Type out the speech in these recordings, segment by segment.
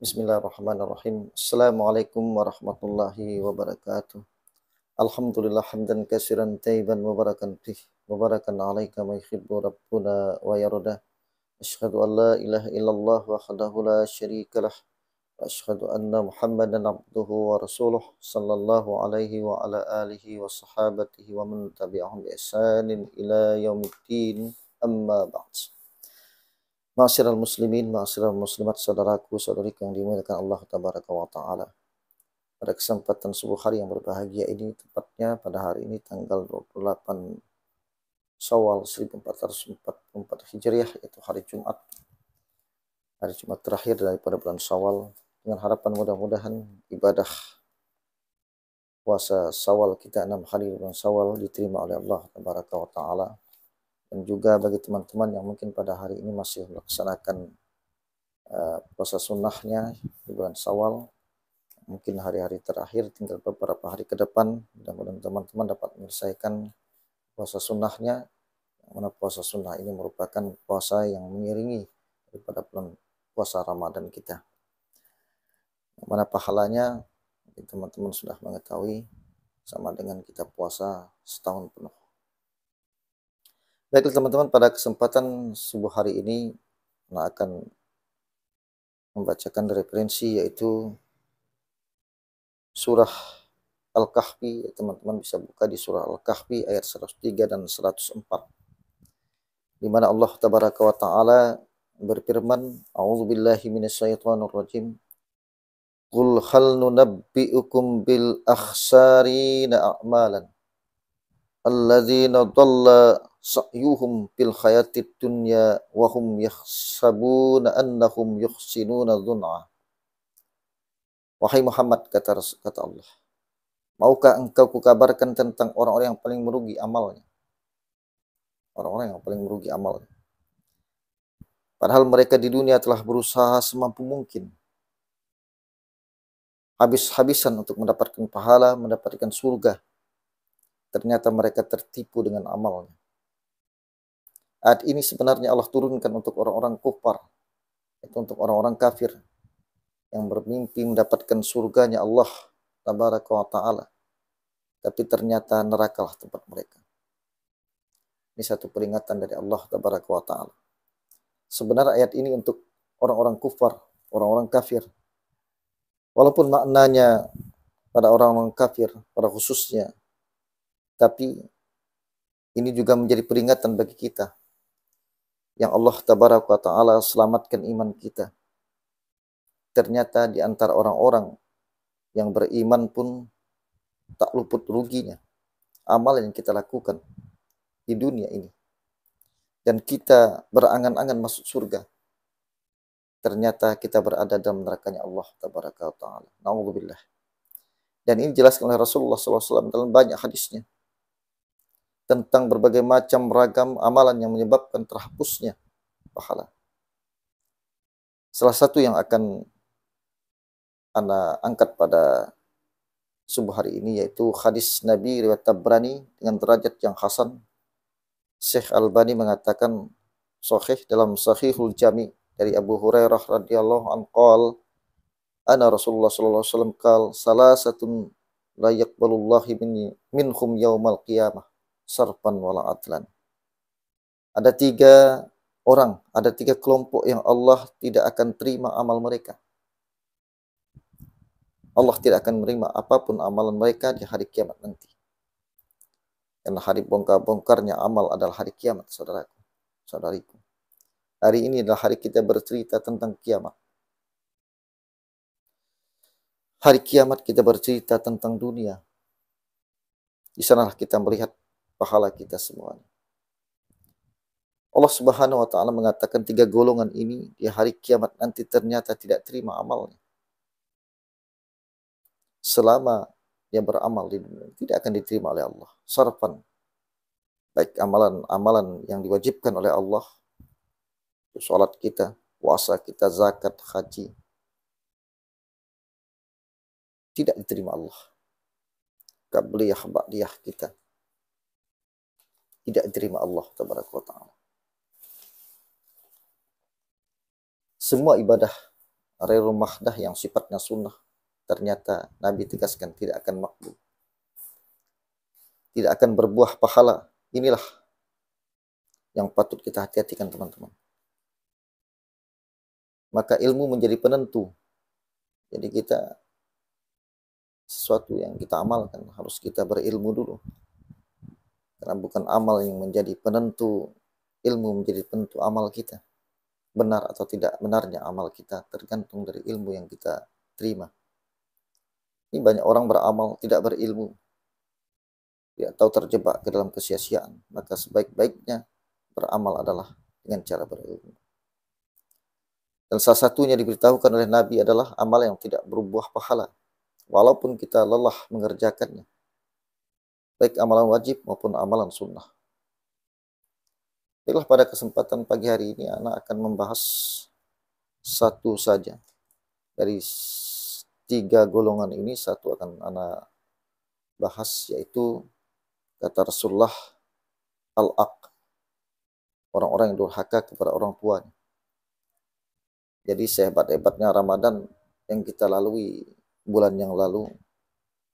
Bismillahirrahmanirrahim. Assalamualaikum warahmatullahi wabarakatuh. Alhamdulillah hamdan katsiran tayyiban mubarakan fih. Mubarakan alaika ma yuhibbu rabbuna wa yarda. Asyhadu an la ilaha illallah wahdahu la syarika lah. Wa asyhadu anna Muhammadan abduhu wa rasuluh sallallahu alaihi wa ala alihi wa sahabatihi wa man tabi'ahum bi ihsanin ila yaumiddin. Amma ba'd. Ma'asyiral muslimin, ma'asyiral muslimat, saudaraku, saudariku yang dimuliakan Allah tabaraka wa taala. Pada kesempatan subuh hari yang berbahagia ini, tepatnya pada hari ini tanggal 28 Syawal 1444 Hijriah, yaitu hari Jumat. Hari Jumat terakhir daripada bulan Syawal, dengan harapan mudah-mudahan ibadah puasa Syawal kita 6 hari bulan Syawal diterima oleh Allah tabaraka wa taala. Dan juga bagi teman-teman yang mungkin pada hari ini masih melaksanakan puasa sunnahnya di bulan Syawal, mungkin hari-hari terakhir tinggal beberapa hari ke depan, mudah-mudahan teman-teman dapat menyelesaikan puasa sunnahnya, yang mana puasa sunnah ini merupakan puasa yang mengiringi daripada bulan puasa Ramadan kita, yang mana pahalanya teman-teman sudah mengetahui sama dengan kita puasa setahun penuh. Baiklah teman-teman, pada kesempatan subuh hari ini saya akan membacakan referensi, yaitu surah Al-Kahfi. Teman-teman bisa buka di surah Al-Kahfi ayat 103 dan 104, di mana Allah tabaraka wa taala berfirman, a'udzubillahi minasyaitonirrajim, qul hal nunabbi'ukum bil akhsarina a'malan alladzina dhalla sa'yuhum fil hayatid dunya wa hum yahsabuna annahum yuhsinuna dhun'a. Wahai Muhammad, kata Allah, maukah engkau kukabarkan tentang orang-orang yang paling merugi amalnya? Orang-orang yang paling merugi amalnya, padahal mereka di dunia telah berusaha semampu mungkin, habis-habisan untuk mendapatkan pahala, mendapatkan surga. Ternyata mereka tertipu dengan amalnya. Ayat ini sebenarnya Allah turunkan untuk orang-orang kufar, itu untuk orang-orang kafir yang bermimpi mendapatkan surganya Allah tabaraka wa ta'ala, tapi ternyata nerakalah tempat mereka. Ini satu peringatan dari Allah tabaraka wa ta'ala. Sebenarnya ayat ini untuk orang-orang kufar, orang-orang kafir. Walaupun maknanya pada orang-orang kafir pada khususnya, tapi ini juga menjadi peringatan bagi kita yang Allah tabaraka wa ta'ala selamatkan iman kita. Ternyata di antara orang-orang yang beriman pun tak luput ruginya amal yang kita lakukan di dunia ini, dan kita berangan-angan masuk surga, ternyata kita berada dalam nerakanya Allah tabaraka wa ta'ala. Na'udzubillah. Dan ini dijelaskan oleh Rasulullah SAW dalam banyak hadisnya tentang berbagai macam ragam amalan yang menyebabkan terhapusnya pahala. Salah satu yang akan Anda angkat pada subuh hari ini yaitu hadis Nabi riwayat Tabrani dengan derajat yang hasan. Syekh Albani mengatakan sahih dalam Sahihul Jami dari Abu Hurairah radhiyallahu anhu qala, ana Rasulullah sallallahu alaihi wasallam qala, salasatun la yaqbalullahu minhum yaumal qiyamah sarfan wala adlan. Ada tiga orang, ada tiga kelompok yang Allah tidak akan terima amal mereka. Allah tidak akan menerima apapun amalan mereka di hari kiamat nanti. Karena hari bongkar-bongkarnya amal adalah hari kiamat, saudaraku, saudariku. Hari ini adalah hari kita bercerita tentang kiamat. Hari kiamat kita bercerita tentang dunia. Di sanalah kita melihat pahala kita semuanya. Allah Subhanahu wa taala mengatakan tiga golongan ini di hari kiamat nanti ternyata tidak terima amalnya. Selama dia beramal di dunia, tidak akan diterima oleh Allah. Sarfan, baik amalan-amalan yang diwajibkan oleh Allah, salat kita, puasa kita, zakat, haji, tidak diterima Allah. Qabliyah, ba'diyah kita tidak diterima Allah tabaraka wa ta'ala. Semua ibadah ghairul mahdah yang sifatnya sunnah, ternyata Nabi tegaskan tidak akan makbul, tidak akan berbuah pahala. Inilah yang patut kita hati-hatikan teman-teman. Maka ilmu menjadi penentu. Jadi kita sesuatu yang kita amalkan harus kita berilmu dulu. Karena bukan amal yang menjadi penentu, ilmu menjadi penentu amal kita. Benar atau tidak benarnya amal kita tergantung dari ilmu yang kita terima. Ini banyak orang beramal tidak berilmu, atau terjebak ke dalam kesia-siaan. Maka sebaik-baiknya beramal adalah dengan cara berilmu. Dan salah satunya diberitahukan oleh Nabi adalah amal yang tidak berbuah pahala, walaupun kita lelah mengerjakannya, baik amalan wajib maupun amalan sunnah. Baiklah, pada kesempatan pagi hari ini anak akan membahas satu saja dari 3 golongan ini. Satu akan anak bahas, yaitu kata Rasulullah, al-aq, orang-orang yang durhaka kepada orang tuanya. Jadi sehebat-hebatnya Ramadan yang kita lalui bulan yang lalu,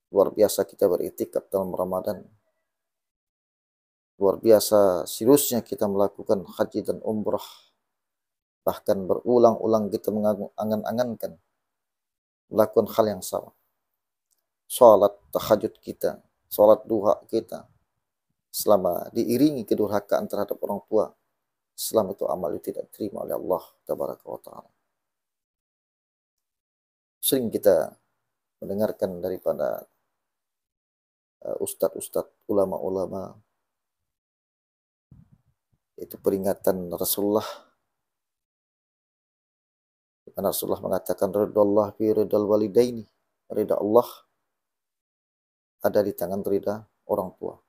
luar biasa kita beriktikaf dalam Ramadan. Luar biasa seriusnya kita melakukan haji dan umrah. Bahkan berulang-ulang kita mengangan-angankan melakukan hal yang sama. Salat tahajud kita, salat duha kita, selama diiringi kedurhakaan terhadap orang tua, selama itu amal itu tidak diterima oleh Allah Tabaraka wa Ta'ala. Sering kita mendengarkan daripada ustadz-ustadz, ulama-ulama, itu peringatan Rasulullah, karena Rasulullah mengatakan ridallah fi ridal walidaini, ridha Allah ada di tangan ridha orang tua.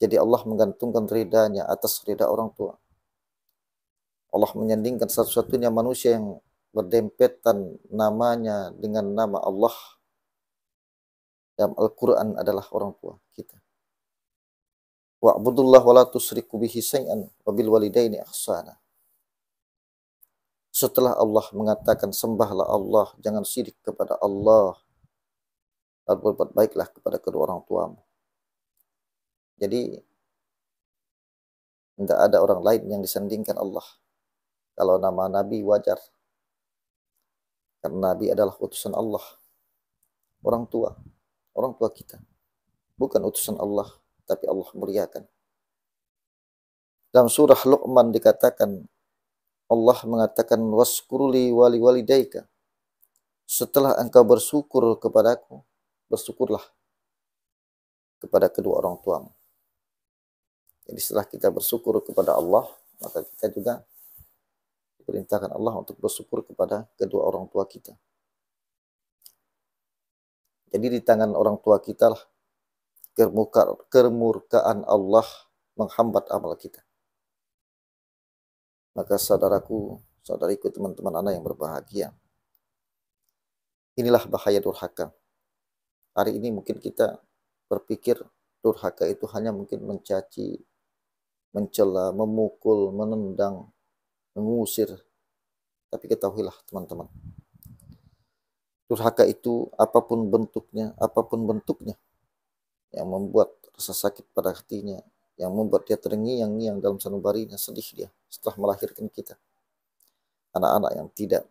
Jadi Allah menggantungkan ridhanya atas ridha orang tua. Allah menyandingkan satu-satunya manusia yang berdempetan namanya dengan nama Allah dalam Al-Quran adalah orang tua kita. Wa'budullah wa la tusyriku bihi syai'an wa bil walidaini ihsana. Setelah Allah mengatakan sembahlah Allah, jangan syirik kepada Allah, lalu berbuat baiklah kepada kedua orang tuamu. Jadi tidak ada orang lain yang disandingkan Allah. Kalau nama Nabi wajar, karena Nabi adalah utusan Allah. Orang tua kita bukan utusan Allah, tapi Allah muliakan. Dalam surah Luqman dikatakan, Allah mengatakan waskurli wali walidaika. Setelah engkau bersyukur kepadaku, bersyukurlah kepada kedua orang tuamu. Jadi setelah kita bersyukur kepada Allah, maka kita juga diperintahkan Allah untuk bersyukur kepada kedua orang tua kita. Jadi di tangan orang tua kita lah kemurkaan Allah menghambat amal kita. Maka saudaraku, saudariku, teman-teman anak yang berbahagia, inilah bahaya durhaka. Hari ini mungkin kita berpikir durhaka itu hanya mungkin mencaci, mencela, memukul, menendang, mengusir. Tapi ketahuilah teman-teman, durhaka itu apapun bentuknya, yang membuat rasa sakit pada hatinya, yang membuat dia terngiang-ngiang dalam sanubarinya, sedih dia setelah melahirkan kita. Anak-anak yang tidak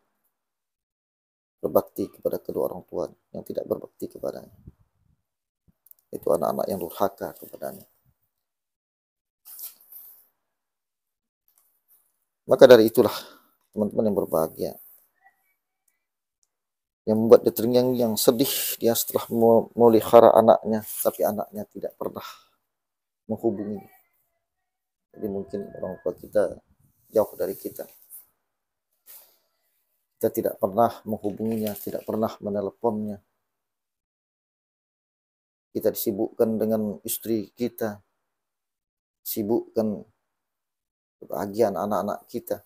berbakti kepada kedua orang tua, yang tidak berbakti kepadanya, itu anak-anak yang durhaka kepadanya. Maka dari itulah teman-teman yang berbahagia, yang membuat dia terngiang-ngiang, sedih dia setelah memelihara anaknya, tapi anaknya tidak pernah menghubungi. Jadi mungkin orang tua kita jauh dari kita. Kita tidak pernah menghubunginya, tidak pernah meneleponnya. Kita disibukkan dengan istri kita, sibukkan kebahagiaan anak-anak kita.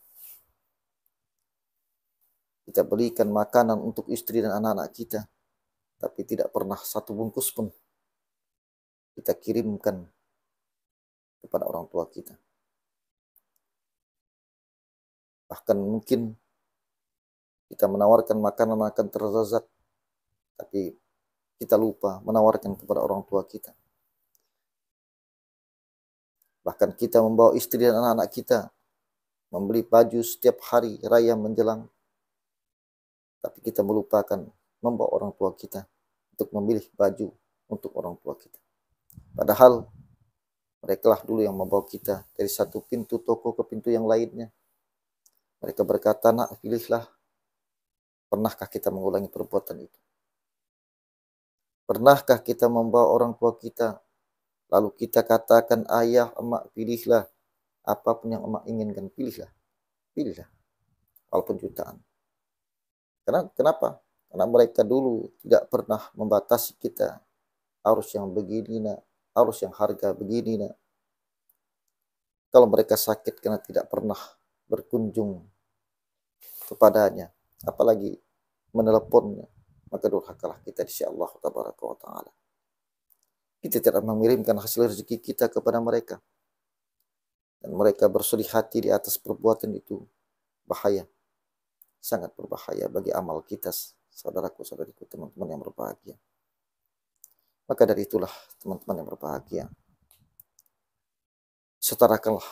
Kita belikan makanan untuk istri dan anak-anak kita, tapi tidak pernah satu bungkus pun kita kirimkan kepada orang tua kita. Bahkan mungkin Kita menawarkan makanan-makanan terlezat, tapi kita lupa menawarkan kepada orang tua kita. Bahkan kita membawa istri dan anak-anak kita, membeli baju setiap hari raya menjelang, tapi kita melupakan membawa orang tua kita untuk memilih baju untuk orang tua kita. Padahal mereka lah dulu yang membawa kita dari satu pintu toko ke pintu yang lainnya. Mereka berkata, nak, pilihlah. Pernahkah kita mengulangi perbuatan itu? Pernahkah kita membawa orang tua kita, lalu kita katakan, ayah, emak, pilihlah. Apapun yang emak inginkan, pilihlah. Pilihlah. Walaupun jutaan. Kenapa? Karena mereka dulu tidak pernah membatasi kita. Harus yang begini, nak. Harus yang harga begini, nak. Kalau mereka sakit karena tidak pernah berkunjung kepadanya, apalagi meneleponnya, maka durhakalah kita di sisi Allah tabaraka wa ta'ala. Kita tidak mengirimkan hasil rezeki kita kepada mereka, dan mereka bersedih hati di atas perbuatan itu. Bahaya, sangat berbahaya bagi amal kita, saudaraku, saudariku, teman-teman yang berbahagia. Maka dari itulah, teman-teman yang berbahagia, setarakanlah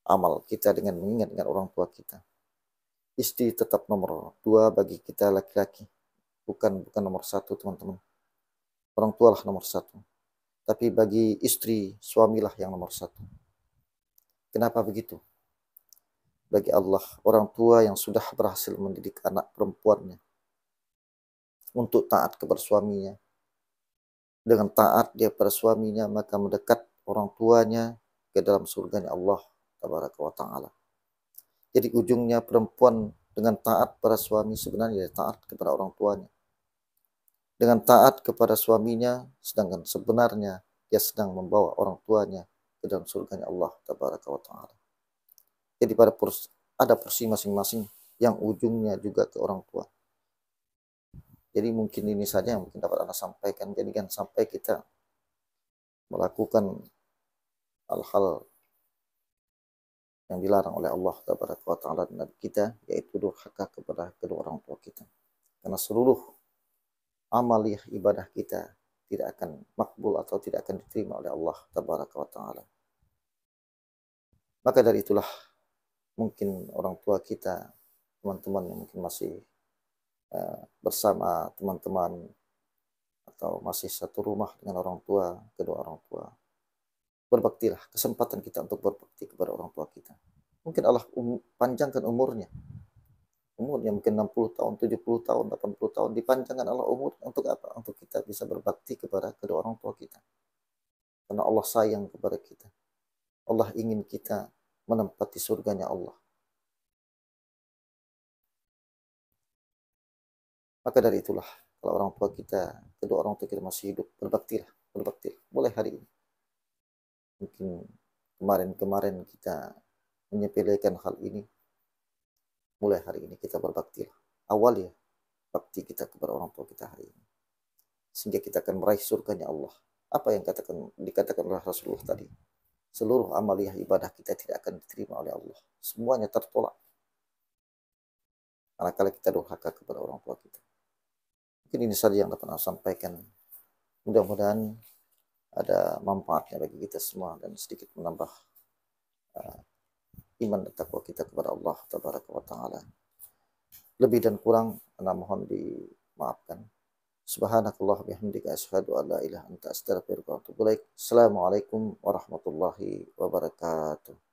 amal kita dengan mengingatkan orang tua kita. Istri tetap nomor 2 bagi kita laki-laki, bukan nomor 1, teman-teman. Orang tua lah nomor 1. Tapi bagi istri, suamilah yang nomor 1. Kenapa begitu? Bagi Allah, orang tua yang sudah berhasil mendidik anak perempuannya untuk taat kepada suaminya, dengan taat dia pada suaminya, maka mendekat orang tuanya ke dalam surganya Allah tabaraka wa ta'ala. Jadi ujungnya perempuan dengan taat pada suami sebenarnya taat kepada orang tuanya. Dengan taat kepada suaminya, sedangkan sebenarnya dia sedang membawa orang tuanya ke dalam surganya Allah tabaraka wa ta'ala. Jadi ada porsi masing-masing yang ujungnya juga ke orang tua. Jadi mungkin ini saja yang mungkin dapat Anda sampaikan. Jadi kan sampai kita melakukan hal-hal yang dilarang oleh Allah tabaraka wa ta'ala dan Nabi kita, yaitu durhaka kepada kedua orang tua kita. Karena seluruh amaliyah ibadah kita tidak akan makbul atau tidak akan diterima oleh Allah tabaraka wa ta'ala. Maka dari itulah mungkin orang tua kita, teman-teman yang mungkin masih bersama teman-teman atau masih satu rumah dengan orang tua, kedua orang tua, berbaktilah, kesempatan kita untuk berbakti kepada orang tua kita. Mungkin Allah panjangkan umurnya mungkin 60 tahun, 70 tahun, 80 tahun, dipanjangkan Allah umur untuk apa? Untuk kita bisa berbakti kepada kedua orang tua kita. Karena Allah sayang kepada kita. Allah ingin kita menempati surganya Allah. Maka dari itulah, kalau orang tua kita, kedua orang tua kita masih hidup, berbaktilah. Mulai hari ini. Mungkin kemarin kita menyepelekan hal ini. Mulai hari ini kita berbaktilah. Awal ya, bakti kita kepada orang tua kita hari ini. Sehingga kita akan meraih surganya Allah. Apa yang dikatakan oleh Rasulullah tadi? Seluruh amaliyah ibadah kita tidak akan diterima oleh Allah. Semuanya tertolak. Manakala kita durhaka kepada orang tua kita. Mungkin ini saja yang dapat saya sampaikan. Mudah-mudahan ada manfaatnya bagi kita semua dan sedikit menambah iman dan takwa kita kepada Allah tabaraka wa ta'ala. Lebih dan kurang ana mohon dimaafkan. Subhanakallah bihamdika asyhadu an la ilaha anta astaghfiruka wa atubu ilaik. Assalamualaikum warahmatullahi wabarakatuh.